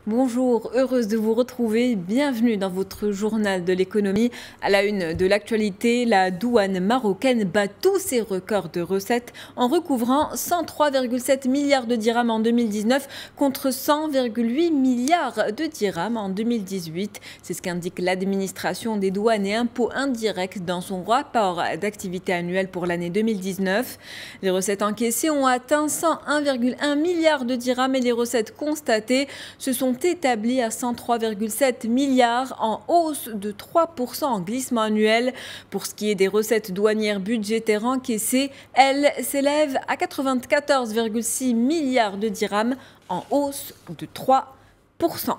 Bonjour, heureuse de vous retrouver. Bienvenue dans votre journal de l'économie. À la une de l'actualité, la douane marocaine bat tous ses records de recettes en recouvrant 103,7 milliards de dirhams en 2019 contre 100,8 milliards de dirhams en 2018. C'est ce qu'indique l'administration des douanes et impôts indirects dans son rapport d'activité annuel pour l'année 2019. Les recettes encaissées ont atteint 101,1 milliards de dirhams et les recettes constatées se sont établis à 103,7 milliards en hausse de 3% en glissement annuel. Pour ce qui est des recettes douanières budgétaires encaissées, elles s'élèvent à 94,6 milliards de dirhams en hausse de 3%.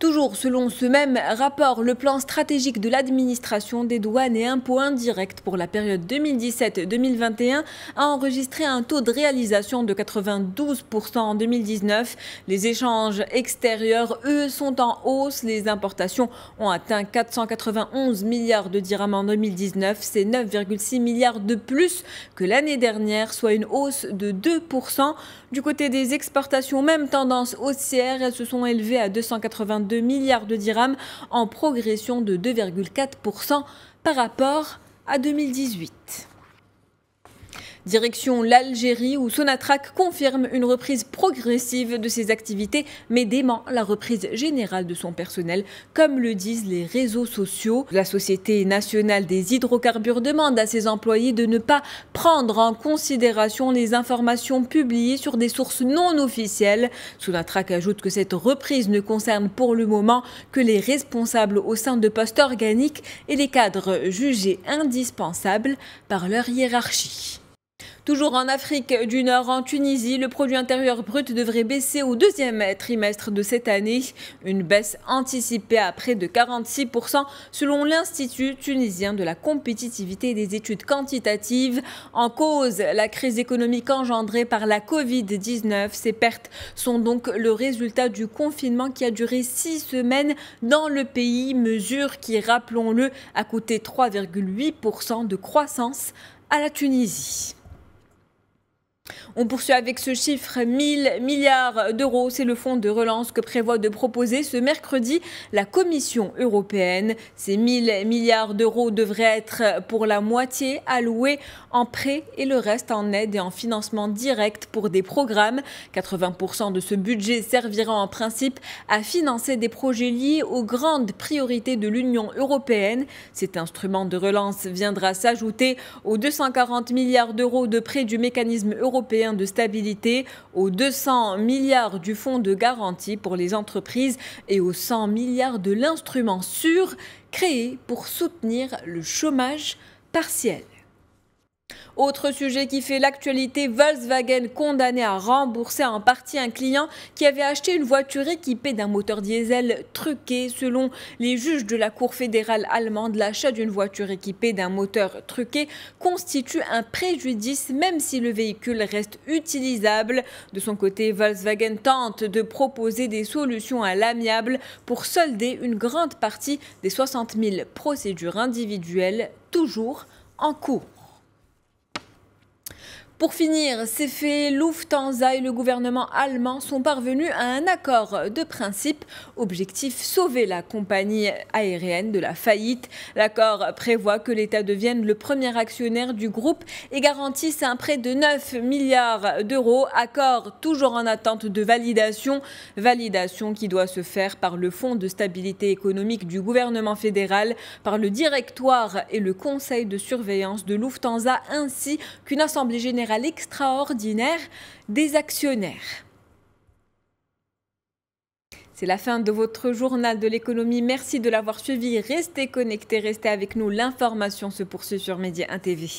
Toujours selon ce même rapport, le plan stratégique de l'administration des douanes et impôts indirects pour la période 2017-2021 a enregistré un taux de réalisation de 92% en 2019. Les échanges extérieurs, eux, sont en hausse. Les importations ont atteint 491 milliards de dirhams en 2019. C'est 9,6 milliards de plus que l'année dernière, soit une hausse de 2%. Du côté des exportations, même tendance haussière, elles se sont élevées à 282 milliards de dirhams en progression de 2,4% par rapport à 2018. Direction l'Algérie où Sonatrach confirme une reprise progressive de ses activités mais dément la reprise générale de son personnel comme le disent les réseaux sociaux. La Société nationale des hydrocarbures demande à ses employés de ne pas prendre en considération les informations publiées sur des sources non officielles. Sonatrach ajoute que cette reprise ne concerne pour le moment que les responsables au sein de postes organiques et les cadres jugés indispensables par leur hiérarchie. Toujours en Afrique du Nord, en Tunisie, le produit intérieur brut devrait baisser au deuxième trimestre de cette année. Une baisse anticipée à près de 46% selon l'Institut tunisien de la compétitivité et des études quantitatives. En cause, la crise économique engendrée par la Covid-19. Ces pertes sont donc le résultat du confinement qui a duré 6 semaines dans le pays. Mesure qui, rappelons-le, a coûté 3,8% de croissance à la Tunisie. On poursuit avec ce chiffre, 1000 milliards d'euros. C'est le fonds de relance que prévoit de proposer ce mercredi la Commission européenne. Ces 1000 milliards d'euros devraient être pour la moitié alloués en prêts et le reste en aide et en financement direct pour des programmes. 80% de ce budget servira en principe à financer des projets liés aux grandes priorités de l'Union européenne. Cet instrument de relance viendra s'ajouter aux 240 milliards d'euros de prêts du mécanisme européen de stabilité, aux 200 milliards du fonds de garantie pour les entreprises et aux 100 milliards de l'instrument sûr créé pour soutenir le chômage partiel. Autre sujet qui fait l'actualité, Volkswagen condamné à rembourser en partie un client qui avait acheté une voiture équipée d'un moteur diesel truqué. Selon les juges de la Cour fédérale allemande, l'achat d'une voiture équipée d'un moteur truqué constitue un préjudice même si le véhicule reste utilisable. De son côté, Volkswagen tente de proposer des solutions à l'amiable pour solder une grande partie des 60 000 procédures individuelles toujours en cours. Pour finir, c'est fait, Lufthansa et le gouvernement allemand sont parvenus à un accord de principe. Objectif, sauver la compagnie aérienne de la faillite. L'accord prévoit que l'État devienne le premier actionnaire du groupe et garantisse un prêt de 9 milliards d'euros. Accord toujours en attente de validation. Validation qui doit se faire par le Fonds de stabilité économique du gouvernement fédéral, par le directoire et le conseil de surveillance de Lufthansa ainsi qu'une assemblée générale extraordinaire des actionnaires. C'est la fin de votre journal de l'économie. Merci de l'avoir suivi. Restez connectés, restez avec nous. L'information se poursuit sur Média 1 TV.